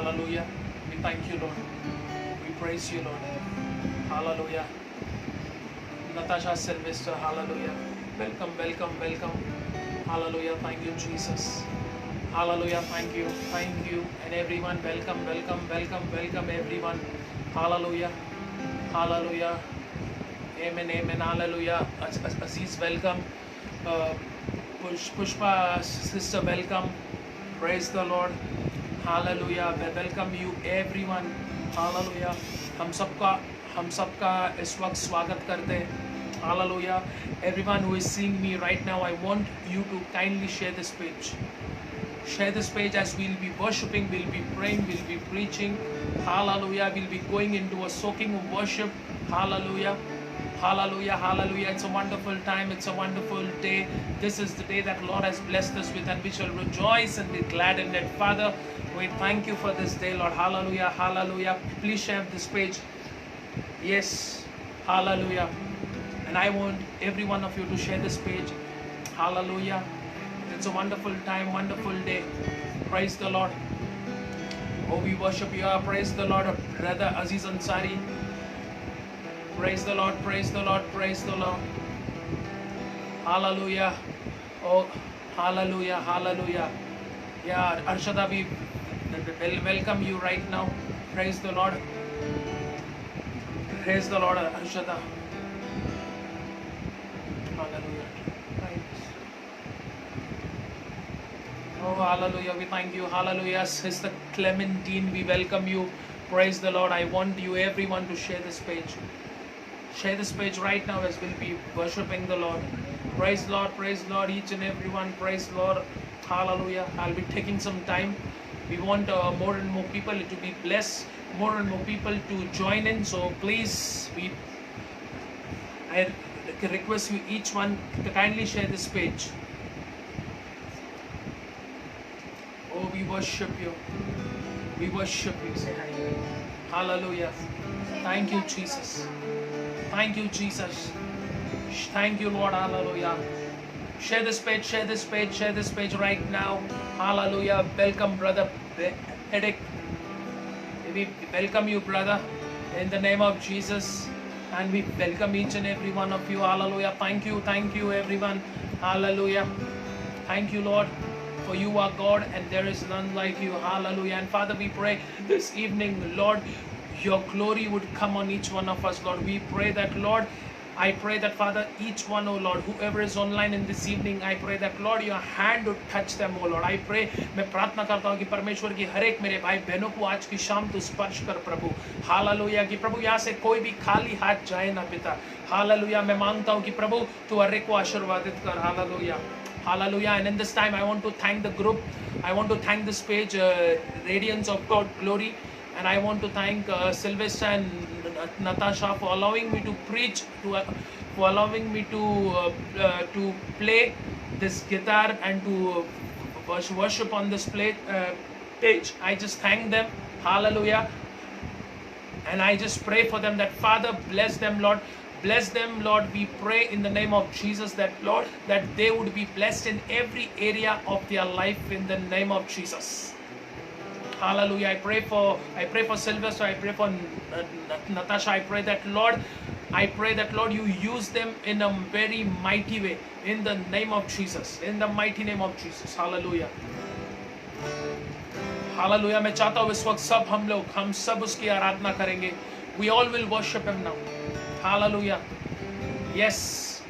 Hallelujah. We thank you, Lord. We praise you, Lord. Hallelujah. Natasha Sylvester, hallelujah. Welcome, welcome, welcome. Hallelujah. Thank you, Jesus. Hallelujah. Thank you. Thank you. And everyone, welcome, welcome, welcome, welcome, everyone. Hallelujah. Hallelujah. Amen, amen. Hallelujah. Aziz, welcome. Uh, Pushpa, sister, welcome. Praise the Lord. Hallelujah. We welcome you, everyone. Hallelujah. हम सबका इस वक्त स्वागत करते हैं. Hallelujah. Everyone who is seeing me right now, I want you to kindly share this page. Share this page as we'll be worshiping, we'll be praying, we'll be preaching. Hallelujah. We'll be going into a soaking of worship. Hallelujah. Hallelujah. Hallelujah. It's a wonderful time. It's a wonderful day. This is the day that the Lord has blessed us with, and we shall rejoice and be glad in it. Father, we thank you for this day, Lord. Hallelujah. Hallelujah. Please share this page. Yes. Hallelujah. And I want every one of you to share this page. Hallelujah. It's a wonderful time, wonderful day. Praise the Lord. Oh, we worship you. Praise the Lord, Brother Aziz Ansari. Praise the Lord, praise the Lord, praise the Lord. Hallelujah. Oh, hallelujah, hallelujah. Yeah, Arshada, we welcome you right now. Praise the Lord. Praise the Lord, Arshada. Hallelujah. Oh, hallelujah. We thank you. Hallelujah. Sister Clementine, we welcome you. Praise the Lord. I want you, everyone, to share this page. Share this page right now as we'll be worshiping the Lord. Praise Lord, each and everyone. Praise Lord. Hallelujah. I'll be taking some time. We want more and more people to be blessed, more and more people to join in. So please, I request you each one to kindly share this page. Oh, we worship you. We worship you. Say hi. Hallelujah. Thank you, Jesus. Thank you, Jesus. Thank you, Lord. Hallelujah. Share this page, share this page, share this page right now. Hallelujah. Welcome, Brother Edic. We welcome you, brother, in the name of Jesus. And we welcome each and every one of you. Hallelujah. Thank you, everyone. Hallelujah. Thank you, Lord. For you are God and there is none like you. Hallelujah. And Father, we pray this evening, Lord, your glory would come on each one of us, Lord. We pray that, Lord, I pray that, Father, each one, oh Lord, whoever is online in this evening, I pray that, Lord, your hand would touch them, oh Lord. I pray, मैं प्रार्थना करता हूँ कि परमेश्वर की हर एक मेरे भाई बहनों को आज की शाम तू स्पर्श कर प्रभु. हालेलुया. कि प्रभु यहाँ से कोई भी खाली हाथ जाए ना पिता. हालेलुया. मैं मांगता हूँ कि प्रभु तू हर एक को आशीर्वादित कर. Hallelujah. Hallelujah. And in this time, I want to thank the group. I want to thank this page, Radiance of God Glory. And I want to thank Sylvester and Natasha for allowing me to preach, for allowing me to play this guitar and to worship on this page. I just thank them. Hallelujah. And I just pray for them that, Father, bless them, Lord. Bless them, Lord. We pray in the name of Jesus that, Lord, that they would be blessed in every area of their life in the name of Jesus. Hallelujah. I pray for Sylvester. I pray for Natasha. I pray that, Lord, you use them in a very mighty way in the name of Jesus. In the mighty name of Jesus. Hallelujah. Hallelujah. मैं चाहता हूँ इस वक्त हम सब उसकी आराधना करेंगे. We all will worship him now. Hallelujah. Yes.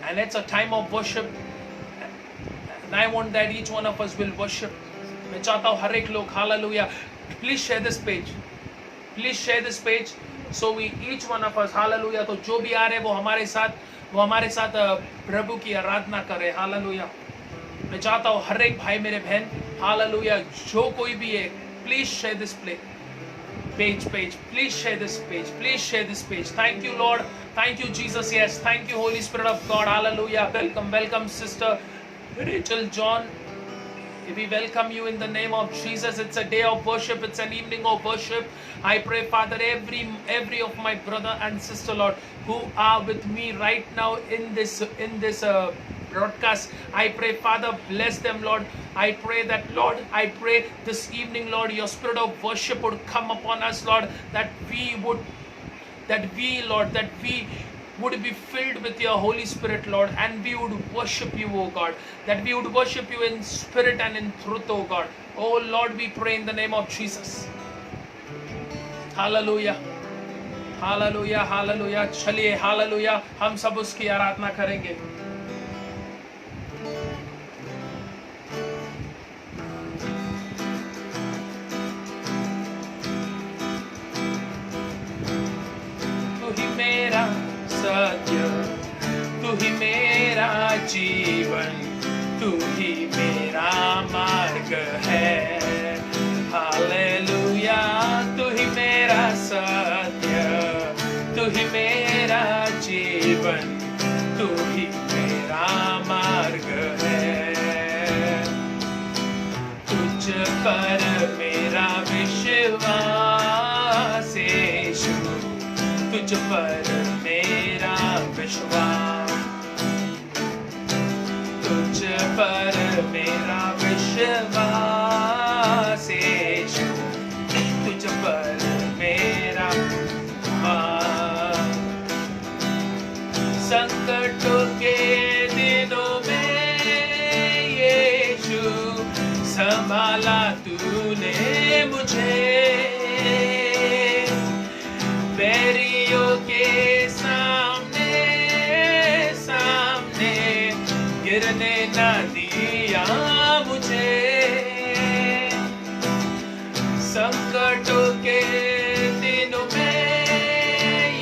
And it's a time of worship. And I want that each one of us will worship. मैं चाहता हूँ हर एक लोग. Hallelujah. Please share this page. Please share this page. So we each one of us. Hallelujah. तो जो भी आ रहे वो हमारे साथ प्रभु की आराधना करे. Hallelujah. मैं चाहता हूँ हर एक भाई मेरे बहन. Hallelujah. जो कोई भी है. Please share this page. Please share this page. Please share this page. Thank you, Lord. Thank you, Jesus. Yes. Thank you, Holy Spirit of God. Hallelujah. Welcome, Sister Rachel John. We welcome you in the name of Jesus. It's a day of worship. It's an evening of worship. I pray, Father, every of my brother and sister, Lord, who are with me right now in this broadcast. I pray, Father, bless them, Lord. I pray that, Lord, I pray this evening, Lord, your spirit of worship would come upon us, Lord, that we, Lord, that we would be filled with your Holy Spirit, Lord, and we would worship you, O God, that we would worship you in spirit and in truth, O God. Oh Lord, we pray in the name of Jesus. Hallelujah. Hallelujah hallelujah. चलिए hallelujah, हम सब उसकी आराधना करेंगे. तू ही मेरा सत्य, तू ही मेरा जीवन, तू ही मेरा मार्ग है. हालेलुया. तू ही मेरा सत्य, तू ही मेरा जीवन, तू ही मेरा मार्ग है. तुझ पर मेरा विश्वास यीशु, तुझ पर मेरा विश्वास, तुझ पर मेरा विश्वास यीशु, तुझ पर मेरा. संकटों के दिनों में यीशु संभाला तूने मुझे. बैरियों के सामने गिरने न दिया मुझे. संकटों के दिनों में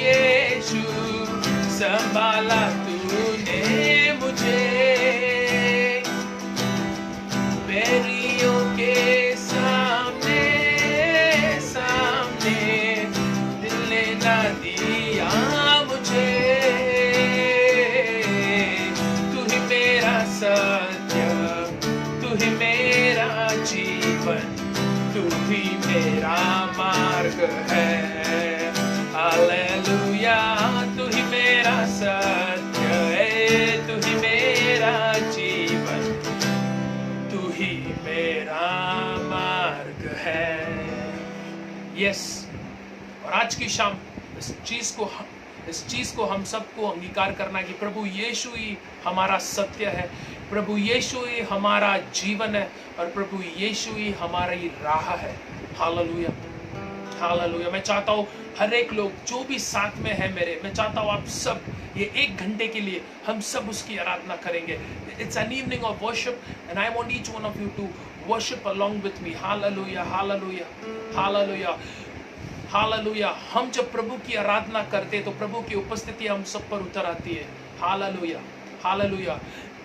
यीशु संभाला तूने मुझे. बैरियों के सामने दिल ने न दिया मुझे. तू ही मेरा सत्य, तू ही मेरा जीवन, तू ही मेरा मार्ग है. हालेलुया. तू ही मेरा सत्य है, तू ही मेरा जीवन, तू ही मेरा मार्ग है. यस. और आज की शाम इस चीज को हम सबको अंगीकार करना कि प्रभु यीशु ही हमारा सत्य है, प्रभु यीशु ही हमारा जीवन है, और प्रभु यीशु ही हमारी राह है. Hallelujah hallelujah. मैं चाहता हूँ हर एक लोग जो भी साथ में है मेरे, मैं चाहता हूँ आप सब ये 1 घंटे के लिए हम सब उसकी आराधना करेंगे. It's an evening of worship and I want each one of you to worship along with me. Hallelujah, hallelujah, hallelujah, hallelujah. हम जब प्रभु की आराधना करते हैं तो प्रभु की उपस्थिति हम सब पर उतर आती है. Hallelujah, hallelujah.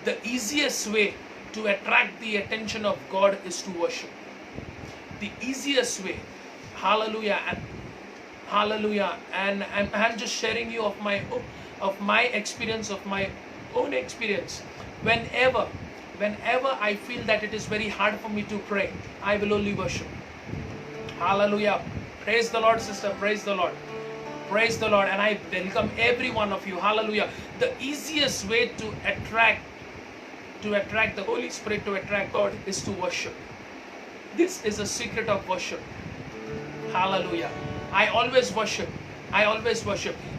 The easiest way to attract the attention of God is to worship. The easiest way. Hallelujah. And hallelujah. And I'm just sharing you of my experience, of my own experience. Whenever I feel that it is very hard for me to pray, I will only worship. Hallelujah. Praise the Lord, sister. Praise the Lord. Praise the Lord. And I welcome every one of you. Hallelujah. The easiest way to attract the Holy Spirit, to attract God, is to worship. This is a secret of worship. Hallelujah. I always worship.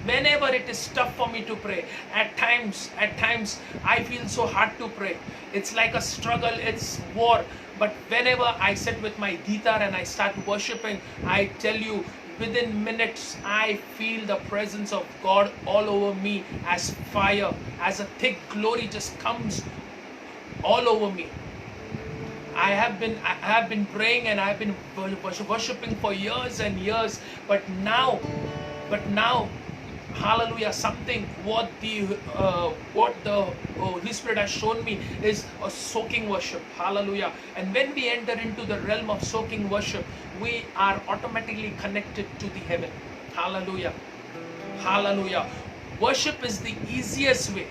Whenever it is tough for me to pray, at times I feel so hard to pray. It's like a struggle, it's war. But whenever I sit with my guitar and I start worshiping, I tell you, within minutes I feel the presence of God all over me as fire, as a thick glory just comes all over me. I have been praying and I have been worshiping for years and years, but now, hallelujah, something what the Holy Spirit has shown me is a soaking worship. Hallelujah. And when we enter into the realm of soaking worship, we are automatically connected to the heaven. Hallelujah. Hallelujah. Worship is the easiest way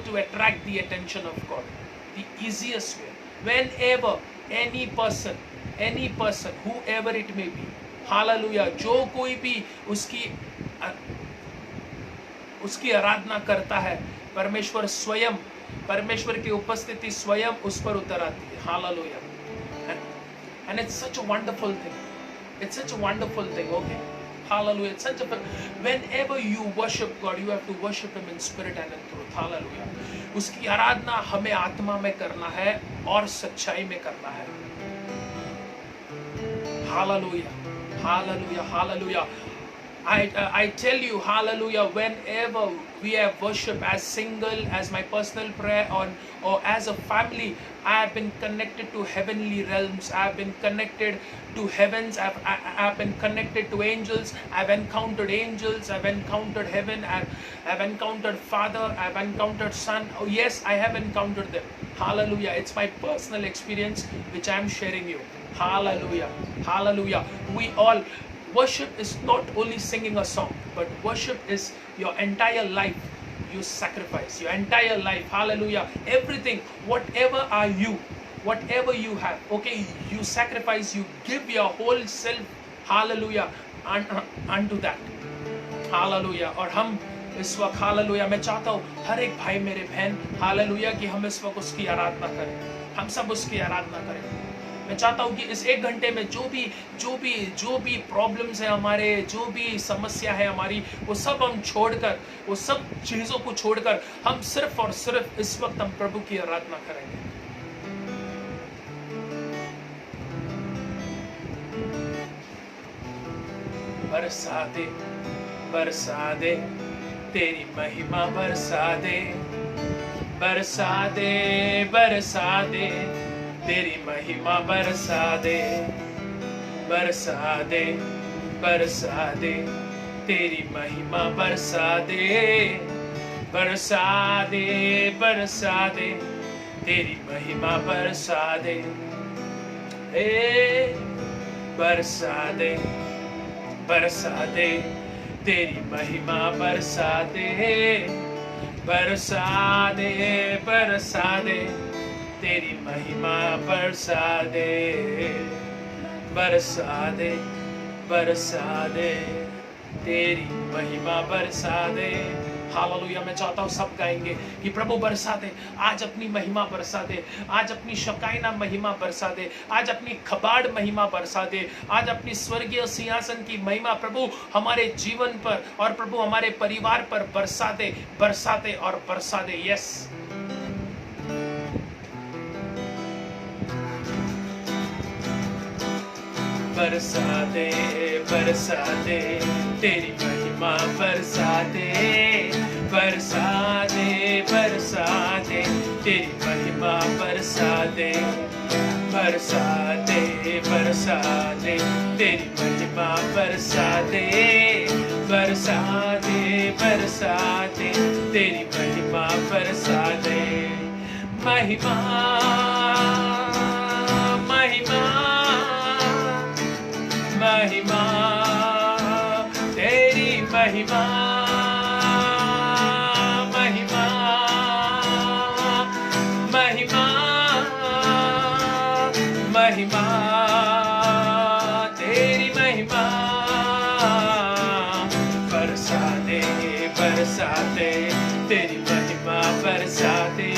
to attract the attention of God. The easiest way. Whenever any person, whoever it may be, hallelujah, जो कोई भी उसकी आराधना करता है, परमेश्वर स्वयं, परमेश्वर की उपस्थिति स्वयं उस पर उतर आती है। Hallelujah. And it's such a wonderful thing. It's such a wonderful thing, okay? Hallelujah. It's such a, whenever you worship God, you have to worship Him in spirit and in truth. Hallelujah. उसकी आराधना हमें आत्मा में करना है और सच्चाई में करना है। Hallelujah. Hallelujah. Hallelujah. I tell you, hallelujah, whenever we have worship as single, as my personal prayer, or as a family, I have been connected to heavenly realms. I have been connected to heavens. I've been connected to angels. I've encountered angels. I've encountered heaven. I've encountered Father. I've encountered Son. Oh yes, I have encountered them. Hallelujah. It's my personal experience which I am sharing you. Hallelujah. Hallelujah. We all, worship is not only singing a song, but worship is your entire life. You sacrifice your entire life. Hallelujah. Everything, whatever are you, whatever you have, okay, you sacrifice, you give your whole self, hallelujah, unto that. Hallelujah. और हम इस वक्त, hallelujah, मैं चाहता हूँ हर एक भाई मेरे बहन, हालेलुया, कि हम इस वक्त उसकी आराधना करें, हम सब उसकी आराधना करें। मैं चाहता हूँ कि इस एक घंटे में जो भी प्रॉब्लम्स है हमारे, जो भी समस्या है हमारी, वो सब हम छोड़कर, वो सब चीज़ों को छोड़कर हम सिर्फ और सिर्फ इस वक्त हम प्रभु की आराधना करेंगे। बरसा दे, बरसा दे, तेरी महिमा बरसा दे, बरसा दे, बरसा दे, तेरी महिमा बरसा दे, बरसा दे, बरसा दे, तेरी महिमा बरसा दे, बरसा दे, बरसा दे, तेरी महिमा बरसा दे, बरसा दे, बरसा दे, तेरी महिमा बरसा दे, बरसा दे, बरसा दे, तेरी महिमा बरसा दे, बरसा दे, बरसा दे, तेरी महिमा बरसा दे। हालेलुया। मैं चाहता हूँ सब गाएंगे कि प्रभु बरसा दे, आज अपनी महिमा बरसा दे, आज अपनी शकाइना महिमा बरसा दे, आज अपनी खबाड़ महिमा बरसा दे, आज अपनी स्वर्गीय सिंहासन की महिमा प्रभु हमारे जीवन पर और प्रभु हमारे परिवार पर बरसा दे, बरसा दे और बरसा दे। यस, बरसा दे, बरसा दे, तेरी महिमा बरसा दे, बरसा दे, बरसा दे, तेरी महिमा बरसा दे, बरसा दे, बरसा दे, तेरी महिमा बरसा दे, बरसा दे, बरसा दे, तेरी महिमा बरसा दे। महिमा, महिमा, महिमा, तेरी महिमा, महिमा, महिमा, महिमा, तेरी महिमा बरसा दे, बरसा दे, तेरी महिमा बरसा दे,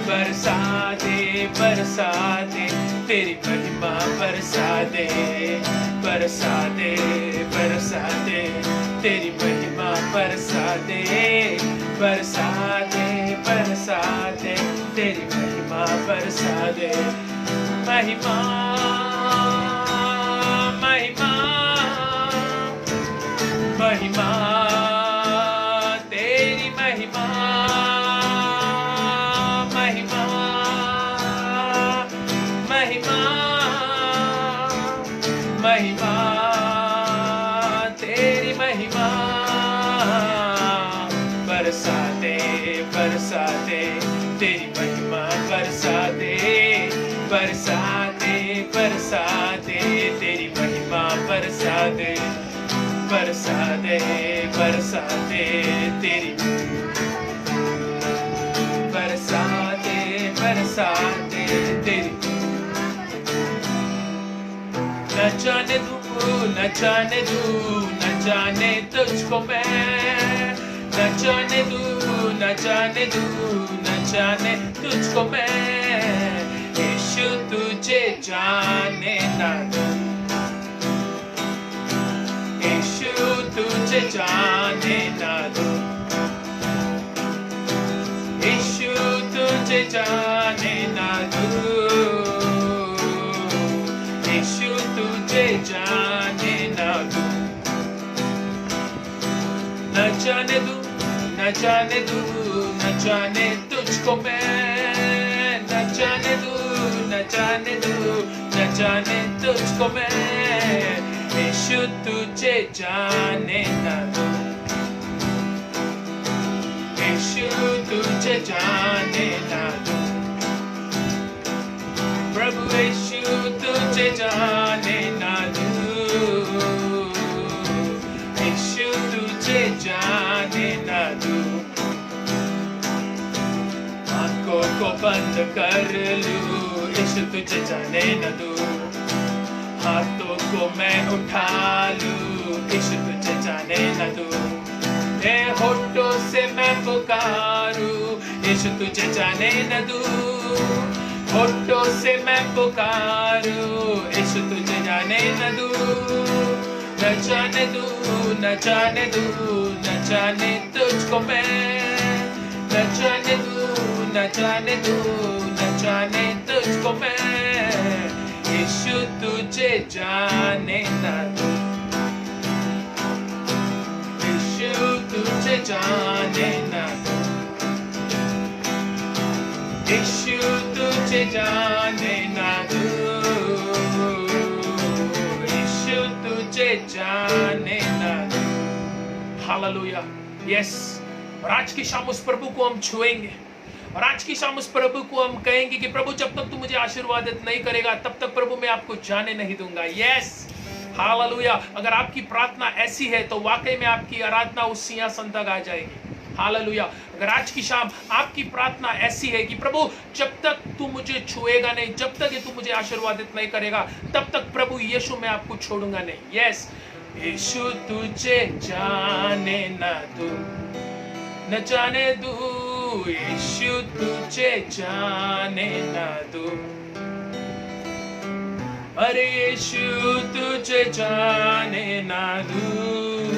बरसा दे, बरसा दे, तेरी महिमा बरसा दे, बरसा दे, बरसा दे, तेरी महिमा बरसा दे, बरसा दे, बरसा दे, तेरी महिमा बरसा दे। महिमा, महिमा, महिमा, तेरी महिमा, महिमा, महिमा, महिमा, तेरी महिमा बरसा दे, बरसा दे, तेरी महिमा बरसा दे, बरसा दे, बरसा दे, तेरी महिमा बरसा दे, बरसा दे, बरसा दे, तेरी बरसा दे, बरसा दे, तेरी न जाने दूँ, न जाने दूँ, न जाने तुझको मैं, न जाने दूं, न जाने दूं, न जाने तुझको मैं, यीशु तुझे जाने ना दूं, यीशु तुझे जाने ना दूं, यीशु तुझे जाने ना दूं, यीशु तुझे जाने ना दूं, न जाने दूं, न जाने दूं, न जाने तुझको मैं, न जाने दूं, न जाने दूं, न जाने तुझको मैं, यीशु तुझे जाने ना दूं, यीशु तुझे जाने ना दूं, प्रभु यीशु तुझे जाने ना दूं, यीशु तुझे जाने ना दूं, आंखों को बंद कर लूं, यीशु तुझे जाने ना दूं, हाथों को मैं उठा लूं, यीशु तुझे जाने ना दूं, होठों से मैं पुकारूं, यीशु तुझे जाने न दूं, होठों से मैं पुकारूं, यीशु तुझे जाने न दूं, न जाने दूं, न जाने दूं, न जाने तुझको मैं, न जाने दूं, न जाने दूं, न जाने तुझको मैं, यीशु तुझे जाने न दूं, तुझे जाने ना दूं, यीशु तुझे जाने ना दूं, यीशु तुझे जाने ना दूं। Hallelujah, yes. और आज की शाम उस प्रभु को हम छुएंगे, और आज की शाम उस प्रभु को हम कहेंगे कि प्रभु जब तक तू मुझे आशीर्वादित नहीं करेगा तब तक प्रभु मैं आपको जाने नहीं दूंगा। Yes, hallelujah. अगर आपकी प्रार्थना ऐसी है तो वाकई में आपकी आराधना उस सिंहासन तक आ जाएगी। हालेलुया। अगर आज की शाम आपकी प्रार्थना ऐसी है कि प्रभु जब तक तू मुझे छुएगा नहीं, जब तक तू मुझे आशीर्वादित नहीं करेगा तब तक प्रभु यीशु मैं आपको छोड़ूंगा नहीं। यस, यीशु तुझे जाने ना दूं, न जाने दूं, यीशु तुझे जाने ना दूं, अरे यीशु तुझे जाने ना दूं,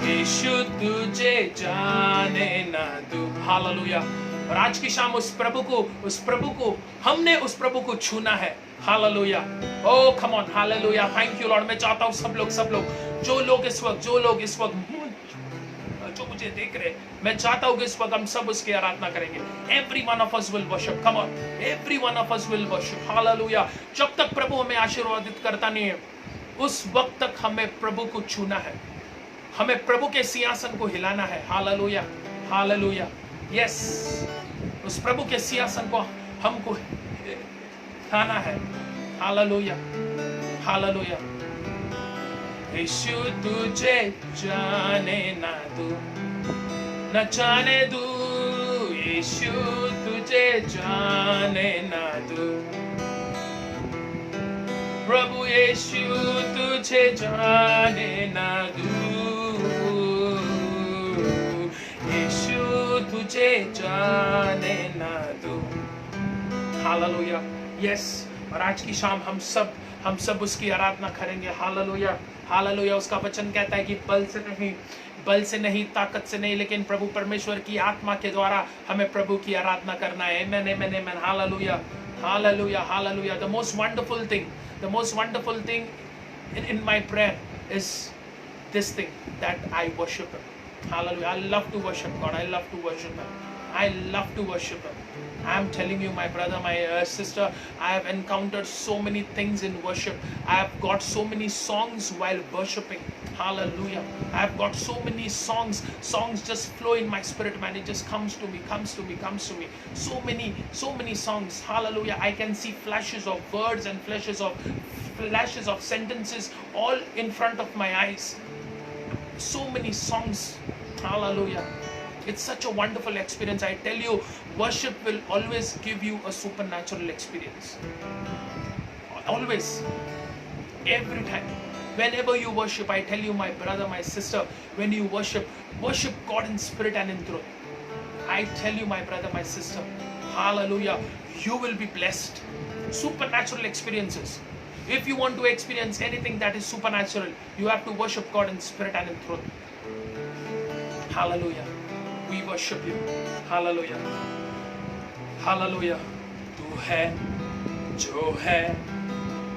यीशु तुझे जाने ना दूं। हालेलुया। और आज की शाम उस प्रभु को हमने उस प्रभु को छूना है। Hallelujah. Oh come on, hallelujah. Thank you Lord. मैं चाहता हूँ सब लोग जो लोग इस वक्त जो मुझे देख रहे, मैं चाहता हूँ कि इस वक्त हम सब उसकी आराधना करेंगे। Every one of us will worship. Come on, every one of us will worship. Hallelujah. जब तक प्रभु हमें आशीर्वादित करता नहीं है उस वक्त तक हमें प्रभु को छूना है, हमें प्रभु के सिंहासन को हिलाना है। Hallelujah, hallelujah. यस, उस प्रभु के सिंहासन को हमको हिलाना है। Hallelujah, hallelujah. यीशु तुझे जाने ना दूं, न जाने दूं, यीशु तुझे जाने ना दूं, प्रभु यीशु तुझे जाने ना दूं, यीशु तुझे जाने ना दूं। हालेलुया। यस, और आज की शाम हम सब उसकी आराधना करेंगे। Hallelujah, hallelujah. उसका वचन कहता है कि बल से नहीं, ताकत से नहीं, लेकिन प्रभु परमेश्वर की आत्मा के द्वारा हमें प्रभु की आराधना करना है। Amen, amen, amen. Hallelujah, hallelujah, hallelujah. The most wonderful thing in my prayer is this thing, that I worship Him. Hallelujah. I love to worship God. I love to worship Him. I love to worship Him. I am telling you, my brother, my sister, I have encountered so many things in worship. I have got so many songs while worshiping. Hallelujah. I have got so many songs just flow in my spirit, man. It just comes to me. So many songs. Hallelujah. I can see flashes of words and flashes of sentences all in front of my eyes. So many songs. Hallelujah. It's such a wonderful experience. I tell you, worship will always give you a supernatural experience. Always. Every time. Whenever you worship, I tell you, my brother, my sister, when you worship God in spirit and in truth. I tell you, my brother, my sister, hallelujah, you will be blessed. Supernatural experiences. If you want to experience anything that is supernatural, you have to worship God in spirit and in truth. Hallelujah. We worship you. Hallelujah. Hallelujah. तू है जो है,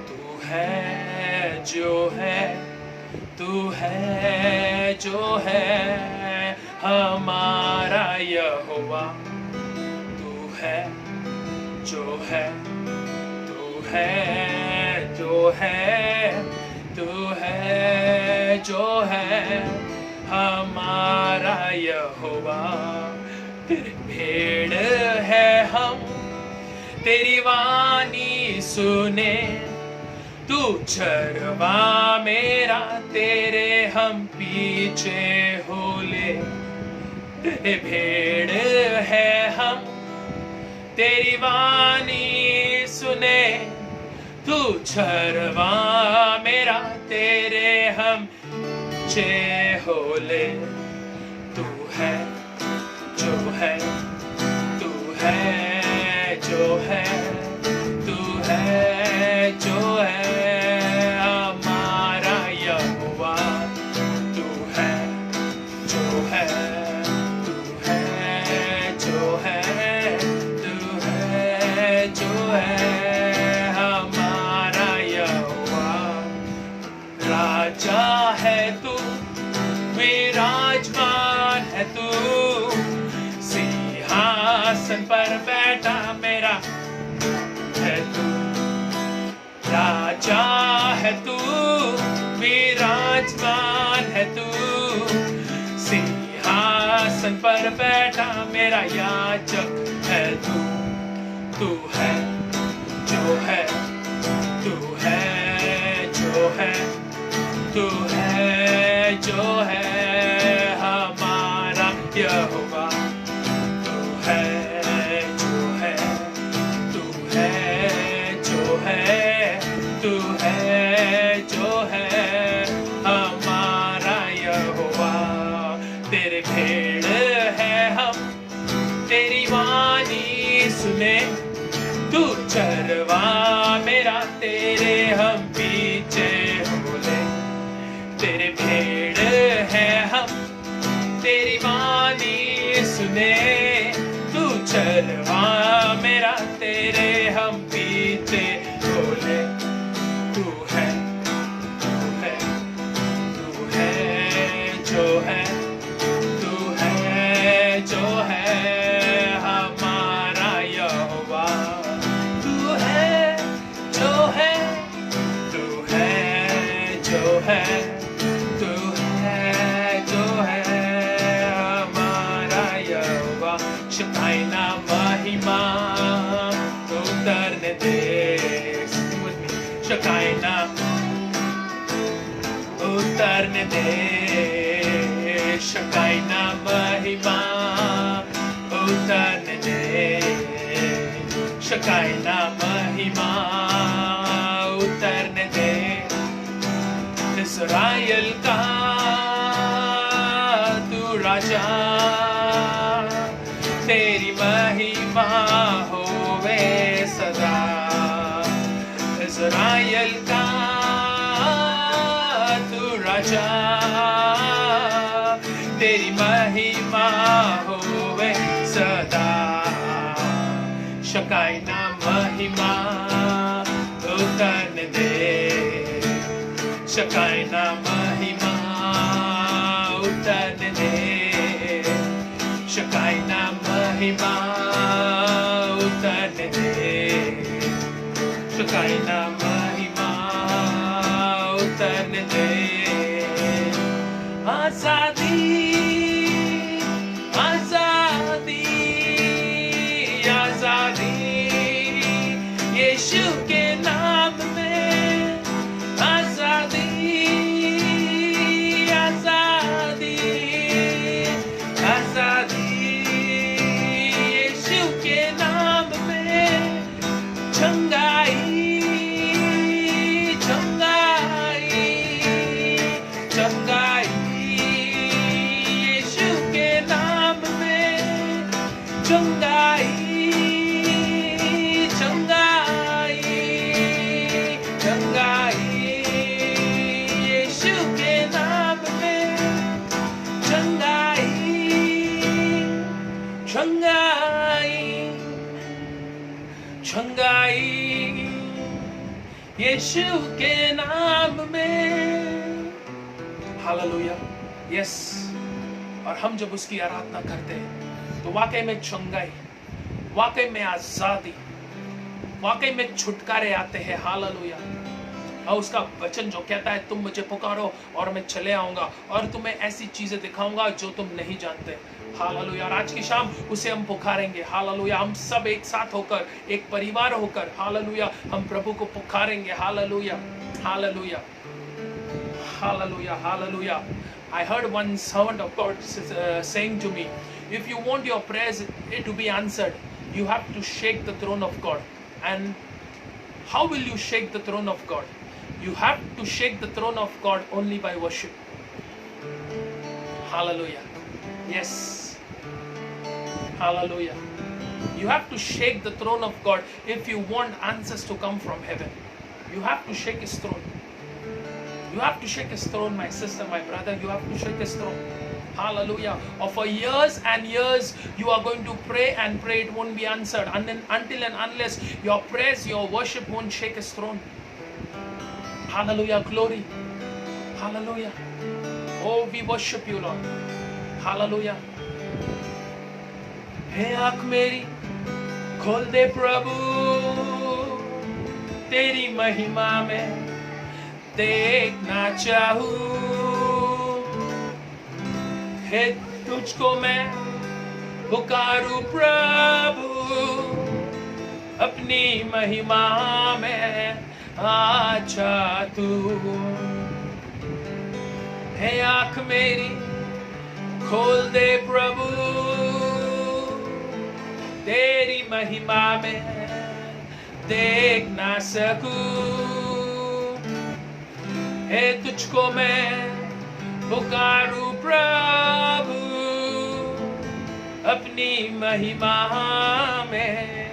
तू है जो है, तू है जो है हमारा यहोवा। तू है जो है, तू है जो है, तू है जो है हमारा यहोवा। तेरी भेड़ है हम, तेरी वाणी सुने, तू चरवा मेरा, तेरे हम पीछे हो ले। तेरे भेड़ है हम, तेरी वाणी सुने, तू चरवा मेरा, तेरे हम पीछे हो ले। तू है जो है, तू है जो है, तू है जो है हमारा यहोवा। तू है जो है, तू है जो है, तू है जो है हमारा यहोवा। राजा है तू, विराजमान है तू, सिंहासन पर बैठा मेरा है तू। राजा है तू, विराजमान है तू, सिंहासन पर बैठा मेरा याजक है तू। तू है जो है, तू है जो है, तू है जो है हमारा यहोवा। तू है जो है, तू है जो है, तू है जो है हमारा यहोवा। तेरे भेड़ है हम, तेरी वाणी सुने, तू चरवा मेरा, तेरे हम पीछे हो ले। तेरे भेड़ है हम, तेरी वाणी सुने, तू चरवा मेरा, तेरे हम पीछे हो ले। तू है, तू है, तू है जो है, तू है जो है हमारा यहोवा। तू है जो है, तू है जो है, तू है जो है हमारा यहोवा। शकाइना महिमा उतरने दे, शकाइना उतरने दे, शकाइना महिमा उतरने दे, शकाइना महिमा उतरने दे। इस्राएल का तू राजा, तेरी महिमा होवे सदा। इस्राएल का तू राजा, तेरी महिमा होवे सदा। शकाइना महिमा उतरने दे, शकाइना महिमा उतरने दे, शकाइना महिमा उतरने दे, शकाइना महिमा उतरने दे। आजादी, आजादी, आजादी यीशु के नाम में। आजादी, आजादी, आजादी यीशु के नाम में। चंगाई, चंगाई चंगाई चंगाई यीशु के नाम में चंगाई चंगाई चंगाई यीशु के नाम में। हालेलुया। यस। और हम जब उसकी आराधना करते हैं तो वाकई में चंगाई, वाकई में आजादी, वाकई में छुटकारे आते हैं। हालेलुया। और उसका वचन जो कहता है तुम मुझे पुकारो और मैं चले आऊंगा और तुम्हें ऐसी चीजें दिखाऊंगा जो तुम नहीं जानते। हालेलुया। और आज की शाम उसे हम पुकारेंगे। हालेलुया। हम सब एक साथ होकर, एक परिवार होकर, हालेलुया, हम प्रभु को पुकारेंगे। Hallelujah hallelujah hallelujah hallelujah. I heard one servant of God saying to me, if you want your prayers to be answered, you have to shake the throne of God. And how will you shake the throne of God? You have to shake the throne of God only by worship. Hallelujah. Yes. Hallelujah. You have to shake the throne of God if you want answers to come from heaven. You have to shake his throne. You have to shake his throne, my sister, my brother. You have to shake his throne. Hallelujah. Or for years and years, you are going to pray and pray, it won't be answered. And then until and unless your prayers, your worship won't shake his throne. Hallelujah. Glory. Hallelujah. Oh, we worship you, Lord. Hallelujah. Hey, आँख मेरी खोल दे प्रभु, तेरी महिमा में देखना चाहूं। हे तुझको मैं पुकारूं प्रभु, अपनी महिमा में आजा तू। हे आँख मेरी खोल दे प्रभु, तेरी महिमा में देख ना सकूं। हे तुझको मैं पुकारूं प्रभु, अपनी महिमा में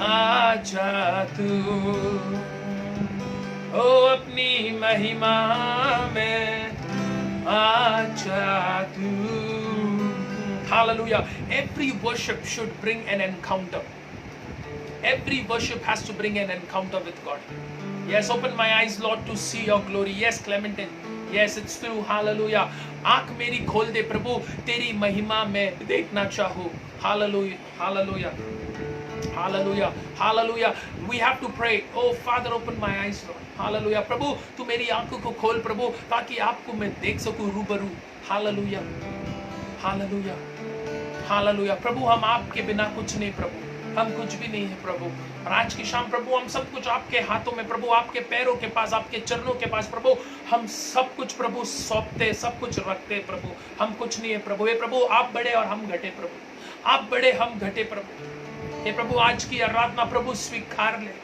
आजा तू। ओ अपनी महिमा में आजा तू। Hallelujah. Every worship should bring an encounter. Every worship has to bring an encounter with God. Yes, open my eyes, Lord, to see your glory. Yes, Clementine. Yes, it's true. Hallelujah. आँख मेरी खोल दे प्रभु, तेरी महिमा में देखना चाहूँ. Hallelujah. Hallelujah. Hallelujah. Hallelujah. We have to pray. Oh, Father, open my eyes, Lord. Hallelujah. प्रभु, तू मेरी आँखों को खोल प्रभु, ताकि आपको मैं देख सकूँ रूबरू. Hallelujah. Hallelujah. Hallelujah. प्रभु, हम आपके बिना कुछ नहीं प्रभु, हम कुछ भी नहीं है प्रभु। और आज की शाम प्रभु हम सब कुछ आपके हाथों में प्रभु, आपके पैरों के पास, आपके चरणों के पास प्रभु, हम सब कुछ प्रभु सौंपते, सब कुछ रखते प्रभु। हम कुछ नहीं है प्रभु। हे प्रभु, आप बड़े और हम घटे प्रभु, आप बड़े हम घटे प्रभु। हे प्रभु, आज की आराधना प्रभु स्वीकार ले।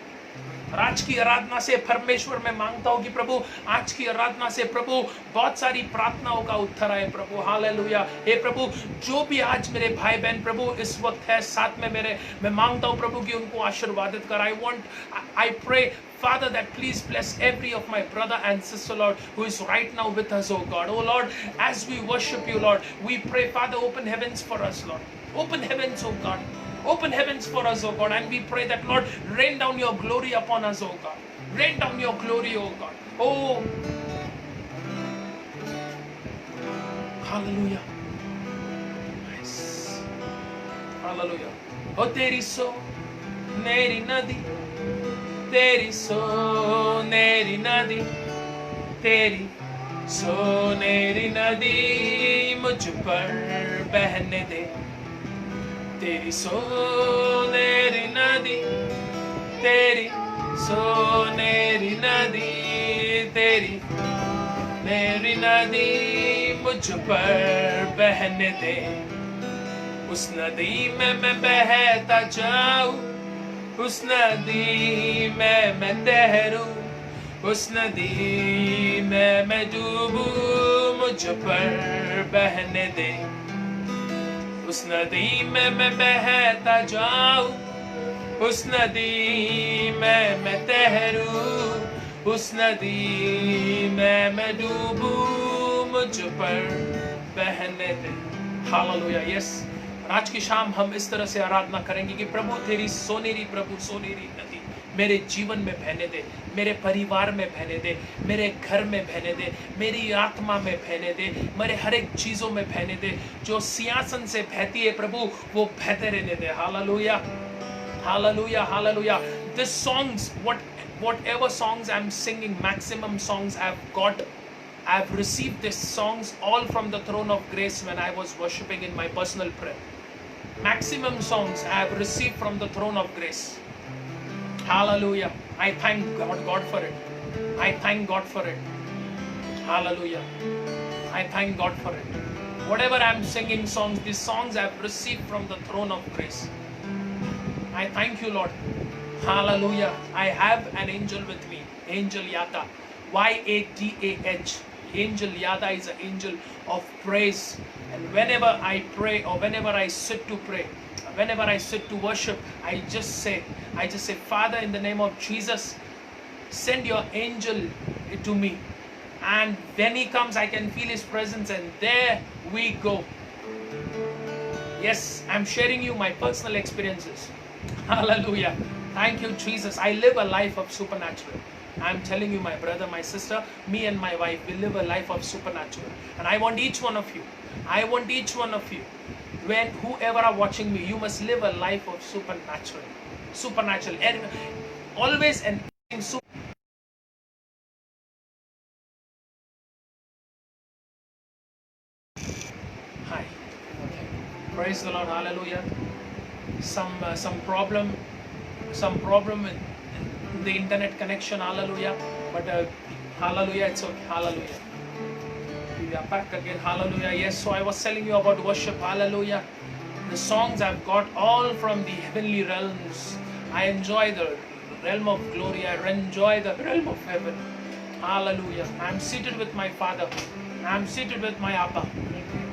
और आज की आराधना से परमेश्वर मैं मांगता हूँ कि प्रभु आज की आराधना से प्रभु बहुत सारी प्रार्थनाओं का उत्तर आए प्रभु। हालेलुया। हे प्रभु, जो भी आज मेरे भाई बहन प्रभु इस वक्त है साथ में मेरे, मैं मांगता हूँ प्रभु कि उनको आशीर्वादित कर। I pray, Father, that please bless every of my brother and sister, Lord, who is right now with us, oh God. Oh Lord, as we worship you, Lord, we pray, Father, open heavens for us, Lord. Open heavens, oh God. Open heavens for us, oh God, and we pray that, Lord, rain down your glory upon us, oh God. Rain down your glory, oh God. Oh, hallelujah. Yes. Hallelujah. Oh, तेरी सोनेरी नदी, तेरी सोनेरी नदी, तेरी सोनेरी नदी मुझ पर बहने दे। तेरी सोनेरी नदी, तेरी सोनेरी नदी, तेरी मेरी नदी मुझ पर बहने दे। उस नदी में मैं बहता जाऊं, उस नदी में मैं तैरूं, उस नदी में मैं डूबूं, मुझ पर बहने दे। उस नदी में मैं बहता जाऊं, उस नदी में मैं तैरूं, उस नदी में मैं डूबूं, मुझ पर बहने दे। Hallelujah, yes. आज की शाम हम इस तरह से आराधना करेंगे कि प्रभु तेरी सोनेरी, प्रभु सोनेरी नदी मेरे जीवन में बहने दे, मेरे परिवार में बहने दे, मेरे घर में बहने दे, मेरी आत्मा में बहने दे, मेरे हर एक चीजों में बहने दे। जो सिंहासन से बहती है प्रभु, वो बहते रहने दे। Hallelujah, hallelujah, hallelujah. This songs, whatever songs I'm singing, maximum songs I've received these songs all from the throne of grace when I was worshiping in my personal prayer. Maximum songs I have received from the throne of grace. Hallelujah. I thank God for it. I thank God for it. Hallelujah. I thank God for it. Whatever I'm singing songs, these songs I have received from the throne of grace. I thank you, Lord. Hallelujah. I have an angel with me. Angel Yada. Y-A-D-A-H. Angel Yada is an angel of praise. And whenever I pray or whenever I sit to pray, whenever I sit to worship, I just say, Father, in the name of Jesus, send your angel to me. And when he comes, I can feel his presence, and there we go. Yes, I'm sharing you my personal experiences. Hallelujah. Thank you, Jesus. I live a life of supernatural. I'm telling you, my brother, my sister, me and my wife, we live a life of supernatural. And I want each one of you, when whoever are watching me, you must live a life of supernatural. Supernatural. And always and in super. Hi. Okay. Praise the Lord. Hallelujah. Some problem in the internet connection. Hallelujah. But hallelujah, it's okay. Hallelujah. We are back again. Hallelujah. Yes, so I was telling you about worship. Hallelujah. The songs I've got all from the heavenly realms. I enjoy the realm of glory. I enjoy the realm of heaven. Hallelujah. I'm seated with my Father. I'm seated with my Abba.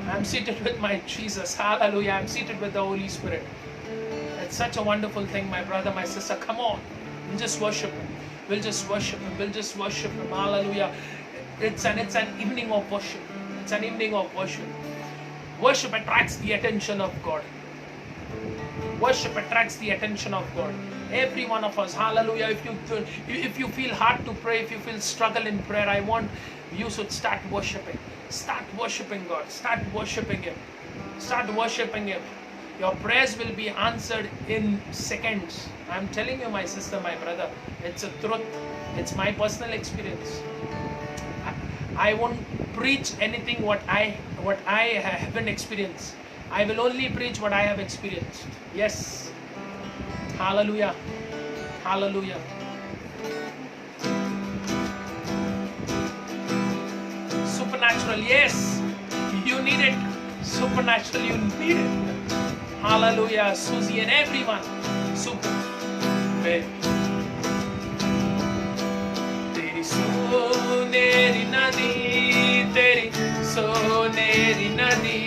I'm seated with my Jesus. Hallelujah. I'm seated with the Holy Spirit. It's such a wonderful thing, my brother, my sister. Come on. We'll just worship Him. We'll just worship Him. We'll just worship Him. Hallelujah. It's an evening of worship. It's an evening of worship. Worship attracts the attention of God. Worship attracts the attention of God. Every one of us, hallelujah. If you feel hard to pray, if you feel struggle in prayer, I want you should start worshiping. Start worshiping God. Start worshiping Him. Start worshiping Him. Your prayers will be answered in seconds. I'm telling you, my sister, my brother, it's a truth. It's my personal experience. I won't preach anything what I haven't experienced. I will only preach what I have experienced. Yes. Hallelujah. Hallelujah. Supernatural. Yes. You need it. Supernatural. You need it. Hallelujah. Susie and everyone. Super. तेरी सोनेरी नदी, तेरी सोनेरी नदी,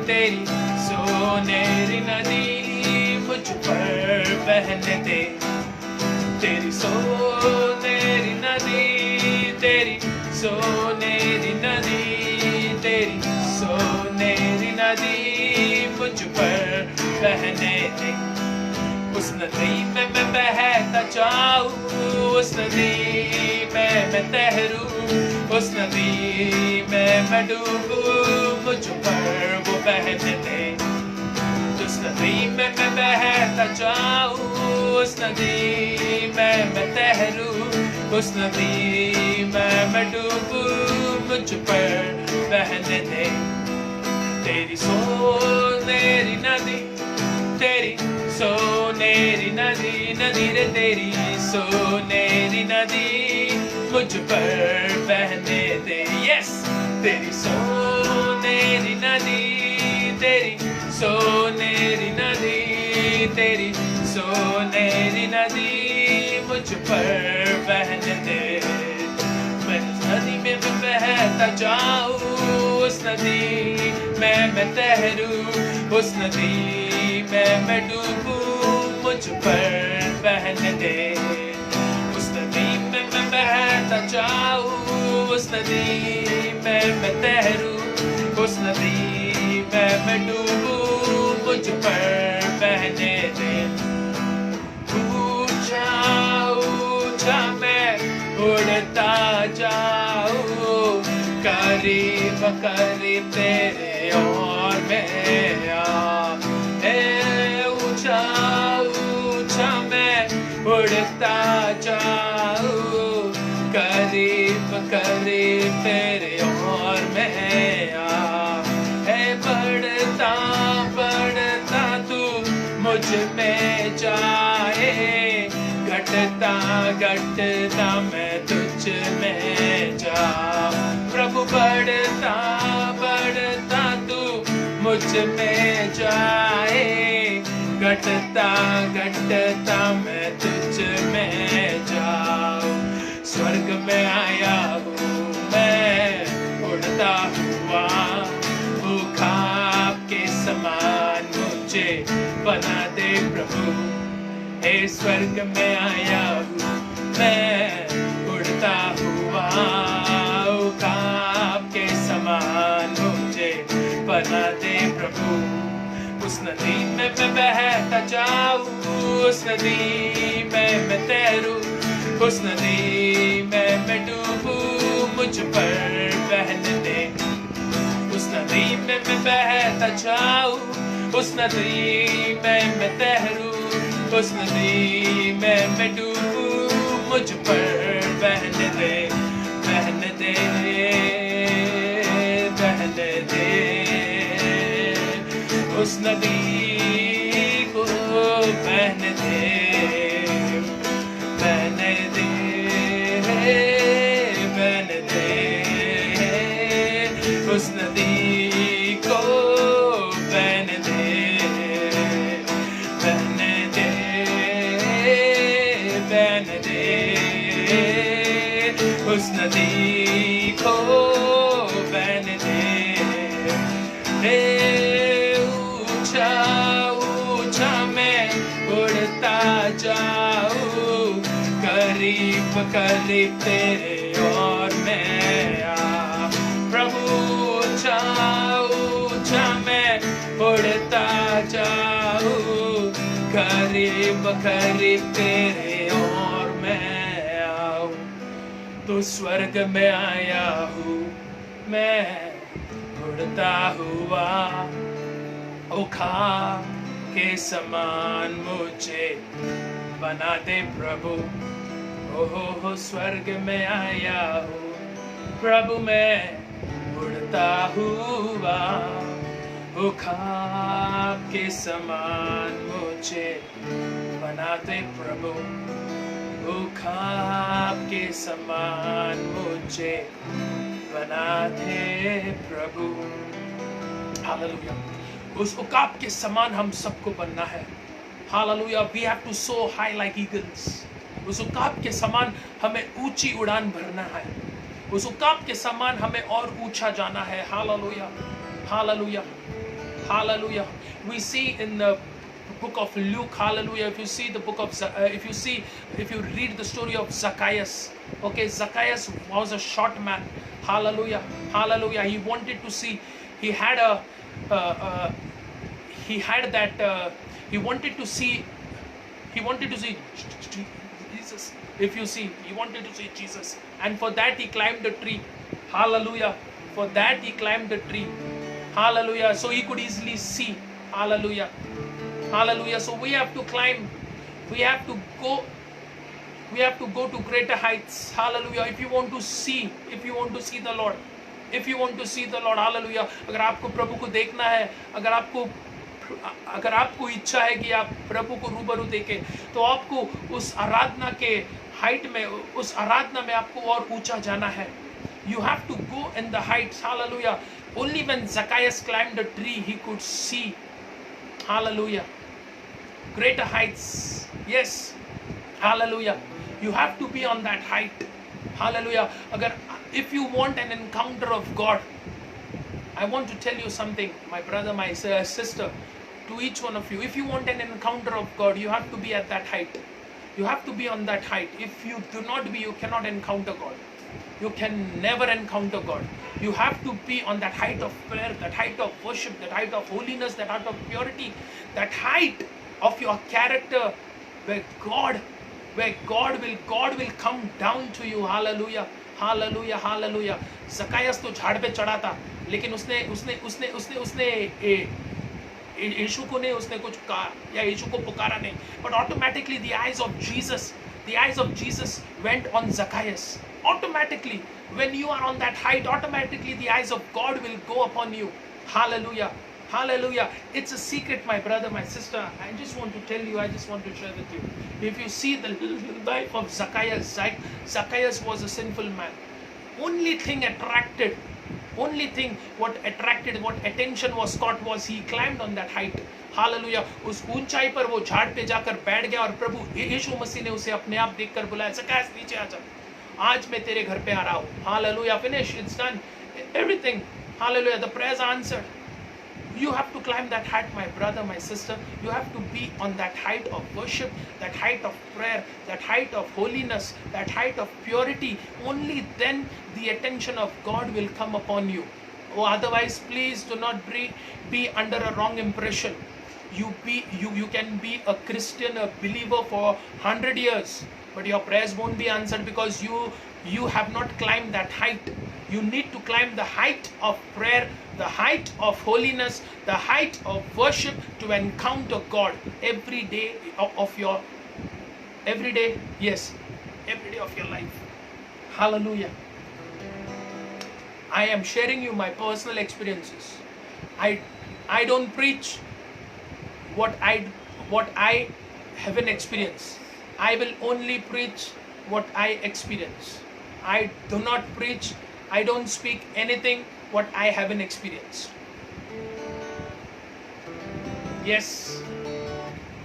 तेरी सोनेरी नदी मुझ पर बहने दे। तेरी सोनेरी नदी, तेरी सोनेरी नदी, तेरी सोनेरी नदी मुझ पर बहने दे। उस नदी में मैं बहता जाऊं, उस नदी में मैं तैरूं, उस नदी में मैं डूबूं, मुझ पर वो बहने दे। उस नदी में मैं बहता जाऊं, उस नदी में मैं तैरूं, उस नदी में मैं डूबूं, मुझ पर बहने दे। तेरी सोनेरी नदी, तेरी सोनेरी नदी, नदी रे तेरी सोनेरी नदी मुझ पर बहने दे। यस, तेरी सोनेरी नदी, तेरी सोनेरी नदी, तेरी सोनेरी नदी मुझ पर बहने दे। मैं उस नदी में मैं बहता जाऊं, उस नदी में मैं तैरूं, उस नदी में मैं डूबूं, मुझ पर बहने दे। उस नदी में मैं बहता जाऊं, उस नदी में मैं तैरूं, उस नदी में मैं डूबूं, मुझ पर बहने दे। ऊंचा ऊंचा मैं उड़ता जाऊं, करीब करीब तेरे और मैं आ। ऊंचा ऊंचा मैं उड़ता जाऊं, करीब करीब तेरे और मैं आ। बढ़ता बढ़ता तू मुझ में जाए, घटता घटता मैं तुझ में जा। प्रभु बढ़ता बढ़ता तू मुझ में जाए, घटता घटता मैं तुझ में जाऊं। स्वर्ग में आया हूँ मैं उड़ता हुआ, ख्वाब के समान मुझे बना दे प्रभु। हे स्वर्ग में आया हूँ मैं उड़ता हुआ, ख्वाब के समान मुझे बना दे प्रभु। उस नदी में मैं बहता जाऊँ, उस नदी में मैं तैरूं, उस नदी में मैं डूबूं, मुझ पर बहने दे। उस नदी में मैं बहता जाऊं, उस नदी में मैं तैरूं, उस नदी में मैं डूबूं, मुझ पर बहने दे, बहने दे, बहने दे। उस नदी को बहने दे, बहने दे, बहने दे। उस नदी को बहने दे, बहने दे, बहने दे। उस नदी को बहने दे। ऊंचा ऊंचा मैं उड़ता जाऊं, करीब करीब तेरे और मैं आ। प्रभु ऊंचा ऊंचा मैं उड़ता जाऊं, करीब करीब तेरे और मैं आऊं। तो स्वर्ग में आया हूँ मैं उड़ता हुआ, ओ ख्वाब के समान मुझे बना दे प्रभु। ओहो स्वर्ग में आया हूँ प्रभु मैं उड़ता हुआ, ओ ख्वाब के समान मुझे बना दे प्रभु। ओ ख्वाब के समान मुझे बना दे प्रभु। हालेलुया। उस उकाब के समान हम सबको बनना है। Hallelujah. We have to soar high like eagles. उस उकाब के समान हमें ऊंची उड़ान भरना है। उस उकाब के समान हमें और ऊंचा जाना है। Hallelujah, hallelujah, hallelujah. We see in the book of Luke, hallelujah, if you see the book of if you read the story of Zacchaeus, okay, Zacchaeus was a short man. Hallelujah, hallelujah. He wanted to see, he had he wanted to see Jesus. If you see, he wanted to see Jesus, and for that he climbed a tree. Hallelujah. For that he climbed the tree. Hallelujah. So he could easily see. Hallelujah. Hallelujah. So we have to climb. We have to go to greater heights. Hallelujah. If you want to see the Lord. If you want to see the Lord. Hallelujah. अगर आपको प्रभु को देखना है, अगर आपको इच्छा है कि आप प्रभु को रूबरू देखें, तो आपको उस आराधना के हाइट में, उस आराधना में आपको और ऊंचा जाना है. You have to go in the heights. Hallelujah. Only when Zacchaeus climbed the tree, he could see. Hallelujah. Greater heights. Yes. Hallelujah. You have to be on that height. Hallelujah. If you want an encounter of God, I want to tell you something, my brother, my sister, to each one of you. If you want an encounter of God, you have to be at that height. You have to be on that height. If you do not be, you cannot encounter God. You can never encounter God. You have to be on that height of prayer, that height of worship, that height of holiness, that height of purity, that height of your character, where God will come down to you. Hallelujah, hallelujah, hallelujah. Zacchaeus तो झाड़ पे चढ़ा था, लेकिन उसने उसने उसने उसने उसने यीशु को नहीं, उसने कुछ कहा या यीशु को पुकारा नहीं, but automatically the eyes of Jesus went on Zacchaeus. Automatically, when you are on that height, automatically the eyes of God will go upon you. Hallelujah, hallelujah. It's a secret, my brother, my sister. I just want to tell you, I just want to share with you. If you see the life of Zacchaeus, Zacchaeus was a sinful man. Only thing what attention was caught was he climbed on that height. Hallelujah, उस ऊंचाई पर वो झाड़ पे जाकर बैठ गया और प्रभु यीशु मसीह ने उसे अपने आप देखकर बुलाया, ज़क्कैस नीचे आ जा, आज मैं तेरे घर पे आ रहा हूँ. Hallelujah, finish, it's done, everything. Hallelujah, the prayers are answered. You have to climb that height, my brother, my sister. You have to be on that height of worship, that height of prayer, that height of holiness, that height of purity. Only then the attention of God will come upon you. Oh, otherwise, please do not be under a wrong impression. You can be a Christian, a believer for 100 years, but your prayers won't be answered because you have not climbed that height. You need to climb the height of prayer, the height of holiness, the height of worship to encounter God every day of your life. Hallelujah. I am sharing you my personal experiences. I don't preach what I haven't experienced. I will only preach what I experience. I do not preach, I don't speak anything what I haven't experienced. Yes,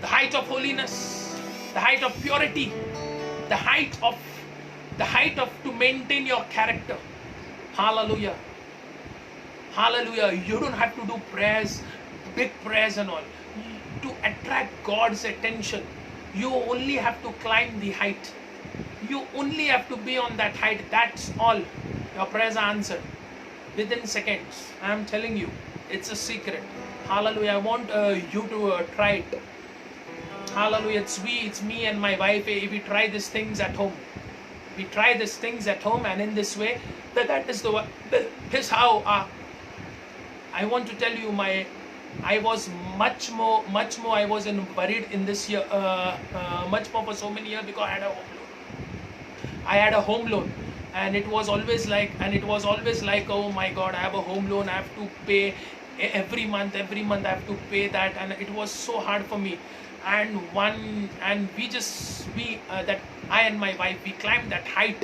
the height of holiness, the height of purity, the height of to maintain your character. Hallelujah, hallelujah. You don't have to do prayers, big prayers and all to attract God's attention. You only have to climb the height. You only have to be on that height. That's all. Your prayers are answered within seconds. I am telling you, it's a secret. Hallelujah. I want you to try it. Hallelujah. It's me and my wife. We try these things at home. We try these things at home, and in this way, that is how I want to tell you I was much more I was worried in this year, much more for so many years because I had a home loan. And it was always like, oh my God, I have a home loan, I have to pay every month I have to pay that, and it was so hard for me. And that I and my wife, we climbed that height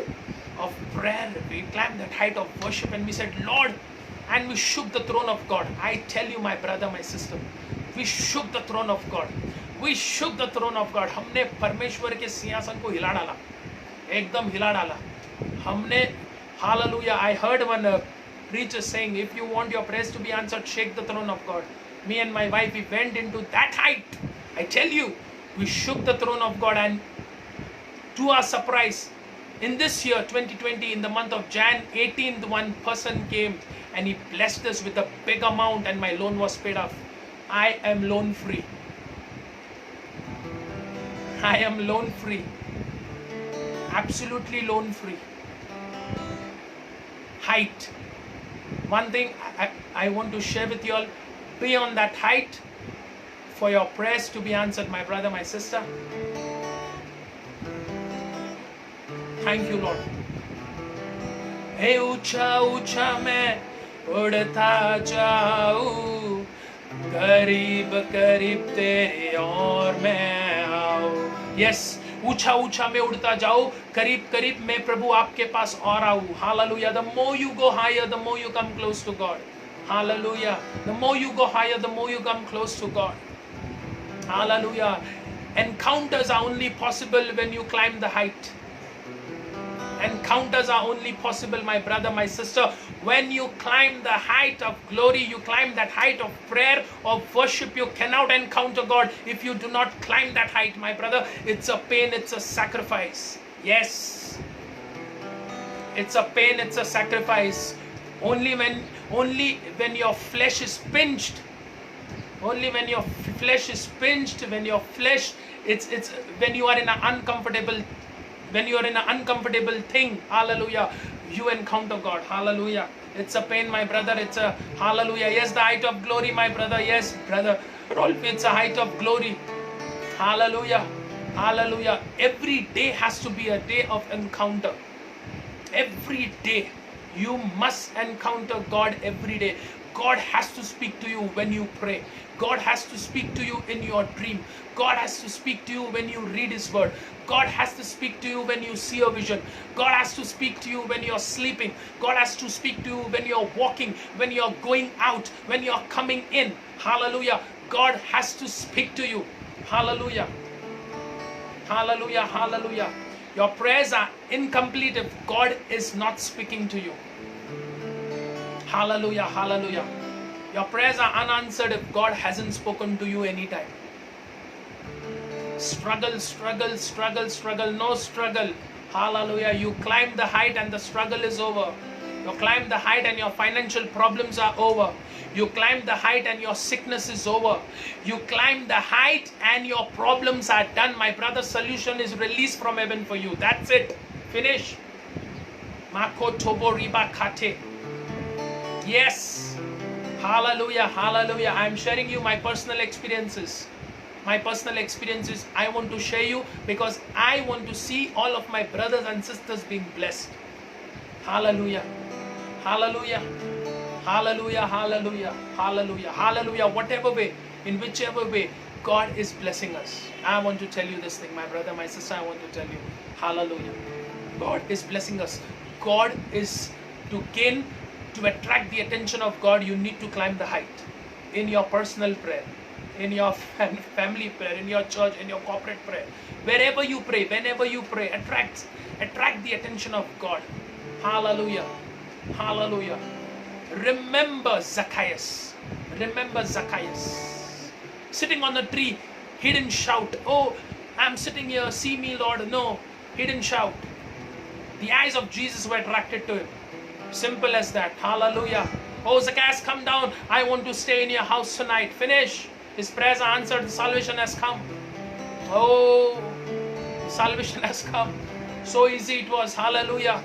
of prayer, we climbed that height of worship, and we said, Lord, and we shook the throne of God. I tell you, my brother, my sister, we shook the throne of God. We shook the throne of God. हमने परमेश्वर के सिंहासन को हिला डाला, एकदम हिला डाला. हमने, hallelujah. I heard one preacher saying, if you want your prayers to be answered, shake the throne of God. Me and my wife, we went into that height. I tell you, we shook the throne of God, and to our surprise, in this year 2020, in the month of Jan 18th, one person came and he blessed us with a big amount, and my loan was paid off. I am loan free. I am loan free. Absolutely loan free. Height. One thing I want to share with you all, be on that height for your prayers to be answered, my brother, my sister. Thank you, Lord. Hey, ऊंचा ऊंचा मैं उड़ता जाऊं, करीब करीब तेरे और मैं आऊं. Yes, ऊंचा ऊंचा मैं उड़ता जाऊं, करीब करीब मैं प्रभु आपके पास और आऊं. Hallelujah. The more you go higher, the more you come close to God. Hallelujah. The more you go higher, the more you come close to God. Hallelujah. Encounters are only possible when you climb the height. Encounters are only possible, my brother, my sister, When you climb the height of glory, you climb that height of prayer, of worship, you cannot encounter God if you do not climb that height, my brother. It's a pain, it's a sacrifice. Yes. It's a pain, it's a sacrifice. Only when your flesh is pinched, only when your flesh is pinched, when your flesh, it's when you are in an uncomfortable, when you are in an uncomfortable thing, hallelujah, you encounter God. Hallelujah. It's a pain, my brother. It's a hallelujah. Yes, the height of glory, my brother. Yes, brother Rolf, it's a height of glory. Hallelujah. Hallelujah. Every day has to be a day of encounter. Every day you must encounter God. Every day God has to speak to you when you pray. God has to speak to you in your dream. God has to speak to you when you read His word. God has to speak to you when you see a vision. God has to speak to you when you're sleeping. God has to speak to you when you're walking, when you're going out, when you're coming in. Hallelujah. God has to speak to you. Hallelujah. Hallelujah. Hallelujah. Your prayers are incomplete if God is not speaking to you. Hallelujah. Hallelujah. Your prayers are unanswered if God hasn't spoken to you anytime. Struggle, struggle, struggle, struggle, no struggle. Hallelujah. You climb the height and the struggle is over. You climb the height and your financial problems are over. You climb the height and your sickness is over. You climb the height and your problems are done. My brother's solution is released from heaven for you. That's it. Finish. Mako tobo riba kate. Yes. Hallelujah. Hallelujah. I'm sharing you my personal experiences. My personal experiences I want to share you because I want to see all of my brothers and sisters being blessed. Hallelujah. Hallelujah. Hallelujah. Hallelujah. Hallelujah. Hallelujah. Whatever way, in whichever way, God is blessing us. I want to tell you this thing, my brother, my sister, I want to tell you. Hallelujah. God is blessing us. God is to attract the attention of God, you need to climb the height in your personal prayer, in your family prayer, in your church, in your corporate prayer. Wherever you pray, whenever you pray, attract the attention of God. Hallelujah. Hallelujah. Remember Zacchaeus. Remember Zacchaeus. Sitting on the tree, he didn't shout, "Oh, I'm sitting here, see me, Lord." No, he didn't shout. The eyes of Jesus were attracted to him. Simple as that. Hallelujah. "Oh, Zacchaeus, come down. I want to stay in your house tonight." Finish. His prayers are answered. Salvation has come. Oh, salvation has come. So easy it was. Hallelujah.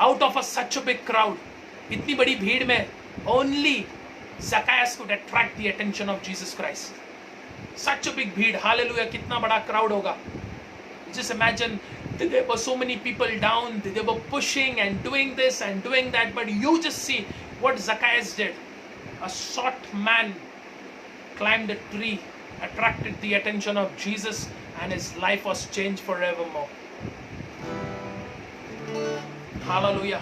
Out of such a big crowd, इतनी बड़ी भीड़ में, only Zacchaeus could attract the attention of Jesus Christ. Such a big भीड़. Hallelujah. कितना बड़ा crowd होगा. Just imagine, there were so many people down, they were pushing and doing this and doing that, but you just see what Zacchaeus did. A short man climbed a tree, attracted the attention of Jesus, and his life was changed forevermore. Hallelujah.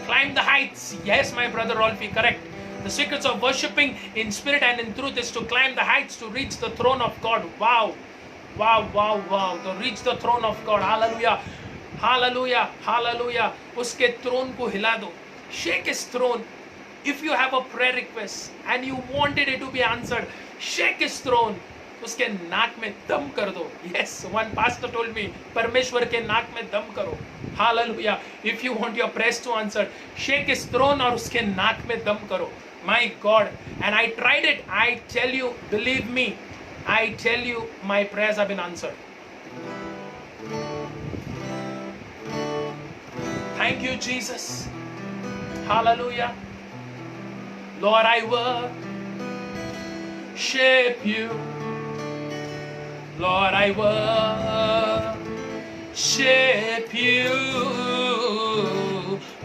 Climb the heights. Yes, my brother Rolfi, correct. The secrets of worshipping in spirit and in truth is to climb the heights to reach the throne of God. Wow. Wow, wow, wow. To reach the throne of God. Hallelujah. Hallelujah. Hallelujah. Uske throne ko hila do. Shake his throne. If you have a prayer request and you wanted it to be answered, shake his throne. उसके नाक में दम कर दो. Yes, one pastor told me, परमेश्वर के नाक में दम करो. Hallelujah. If you want your prayers to answer, shake his throne और उसके नाक में दम करो. My God. And I tried it. I tell you, believe me, I tell you, my prayers have been answered. Thank you, Jesus. Hallelujah. Lord, I worship you. Lord, I worship you.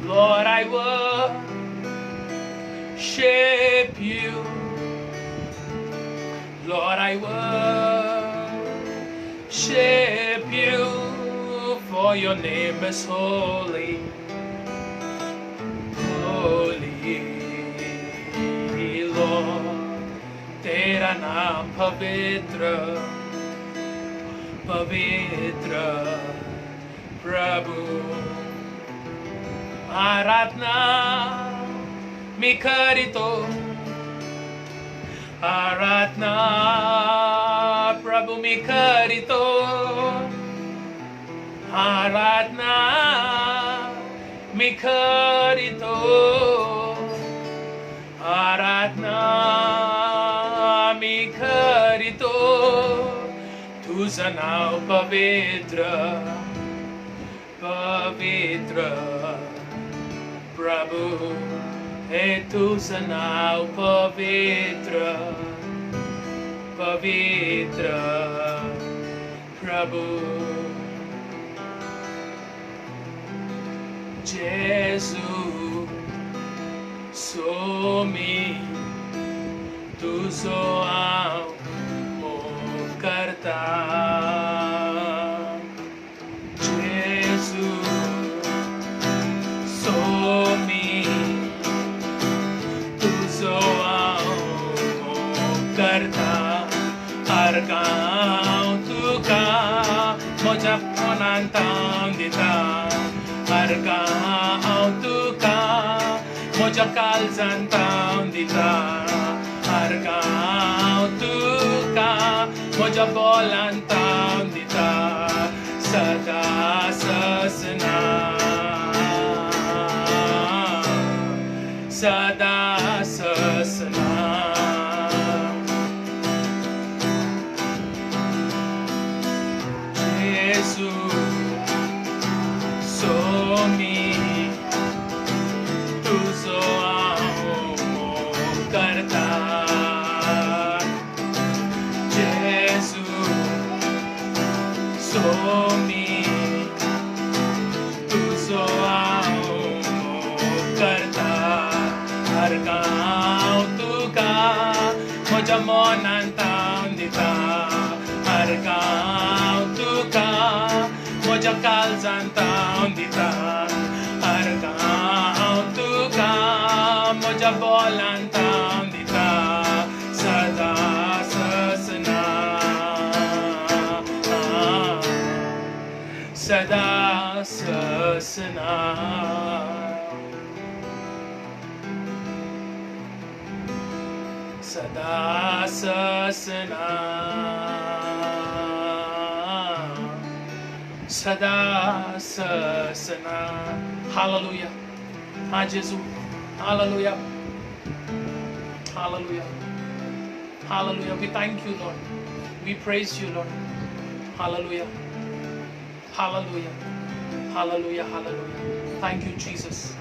Lord, I worship you. Lord, I worship you, for your name is holy. Holy, Lord, तेरा नाम पवित्र, पवित्र, प्रभु आराधना मी करीतो आराधना प्रभु मी करीतो आराधना मी करीतो आराधना मी करीतो तुझं नाव पवित्र पवित्र प्रभु हे तुझं नाव पवित्र पवित्र प्रभु Gesù somi tuzo amor karta Gesù somi tuzo amor karta argao tuka moja ponantang dita argao tuka moja kalzantang dita argao tuka moja bolantang dita sada sasna sada sasna Gesù somi tuzo amor karta Gesù somi tuzo amor karta argao tuka moja monantang dita argao tuka moja kalzantang dita argao tuka moja bolantang dita sada sasna sada sasna sada sasna sada sasna hallelujah हाँ Gesù hallelujah hallelujah hallelujah we thank you Lord we praise you Lord hallelujah hallelujah hallelujah hallelujah thank you Jesus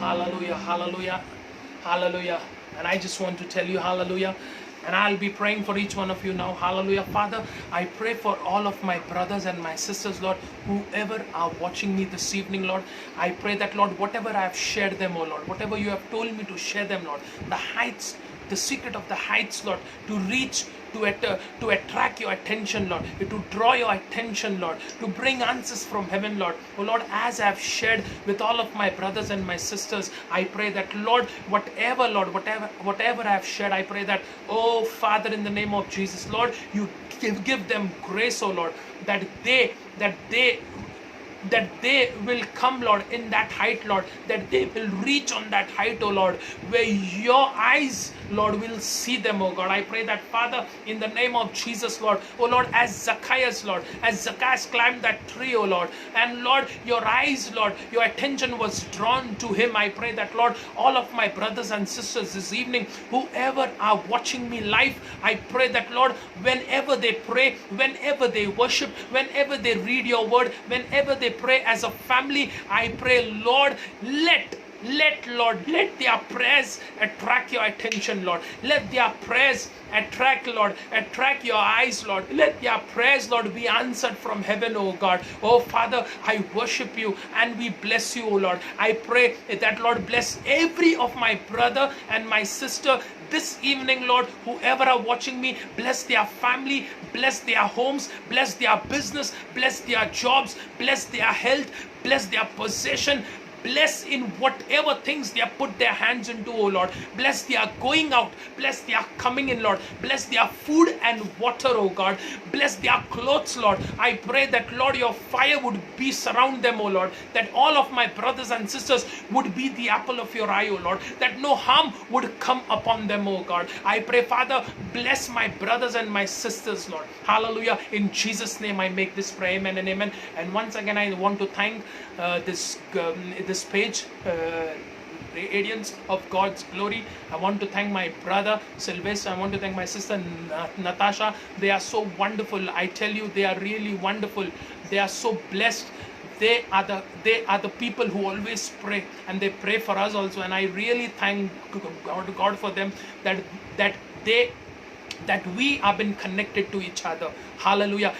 hallelujah hallelujah hallelujah and I just want to tell you hallelujah. And I'll be praying for each one of you now. Hallelujah. Father, I pray for all of my brothers and my sisters, Lord, whoever are watching me this evening, Lord. I pray that, Lord, whatever I have shared them, oh Lord, whatever you have told me to share them, Lord, the heights, the secret of the heights, Lord, to reach, to attract your attention, Lord, to draw your attention, Lord, to bring answers from heaven, Lord. Oh Lord, as I have shared with all of my brothers and my sisters, I pray that, Lord, whatever, Lord, whatever I have shared, I pray that, oh Father, in the name of Jesus, Lord, you give them grace, oh Lord, that they will come, Lord, in that height, Lord, that they will reach on that height, oh Lord, where your eyes, Lord, will see them, oh God. I pray that, Father, in the name of Jesus, Lord, oh Lord, as Zacchaeus, Lord, as Zacchaeus climbed that tree, oh Lord, and Lord, your eyes, Lord, your attention was drawn to him. I pray that, Lord, all of my brothers and sisters this evening, whoever are watching me live, I pray that, Lord, whenever they pray, whenever they worship, whenever they read your word, whenever they pray as a family, I pray, Lord, let their prayers attract your attention, Lord. Let their prayers attract, Lord, attract your eyes, Lord. Let their prayers, Lord, be answered from heaven, oh God. Oh Father, I worship you and we bless you, oh Lord. I pray that, Lord, bless every of my brother and my sister this evening, Lord. Whoever are watching me, bless their family, bless their homes, bless their business, bless their jobs, bless their health, bless their possession, Bless in whatever things they have put their hands into, oh Lord. Bless their going out. Bless their coming in, Lord. Bless their food and water, oh God. Bless their clothes, Lord. I pray that, Lord, your fire would be surround them, oh Lord. That all of my brothers and sisters would be the apple of your eye, oh Lord. That no harm would come upon them, oh God. I pray, Father, bless my brothers and my sisters, Lord. Hallelujah. In Jesus' name I make this prayer. Amen and amen. And once again, I want to thank this page, Radiance of God's Glory. I want to thank my brother Sylvester. I want to thank my sister Natasha. They are so wonderful. I tell you, they are really wonderful. They are so blessed. They are the people who always pray, and they pray for us also. And I really thank God for them, that we have been connected to each other. Hallelujah.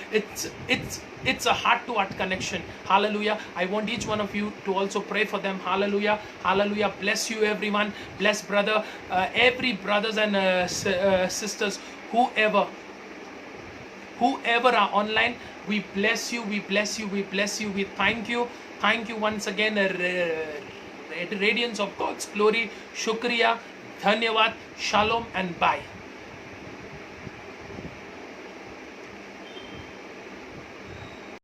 It's a heart-to-heart connection. Hallelujah. I want each one of you to also pray for them. Hallelujah. Hallelujah. Bless you, everyone. Bless brother, every brothers and sisters, whoever are online. We bless you. We bless you. We bless you. We thank you. Thank you once again. Radiance of God's Glory. Shukriya. Dhanyavad. Shalom and bye.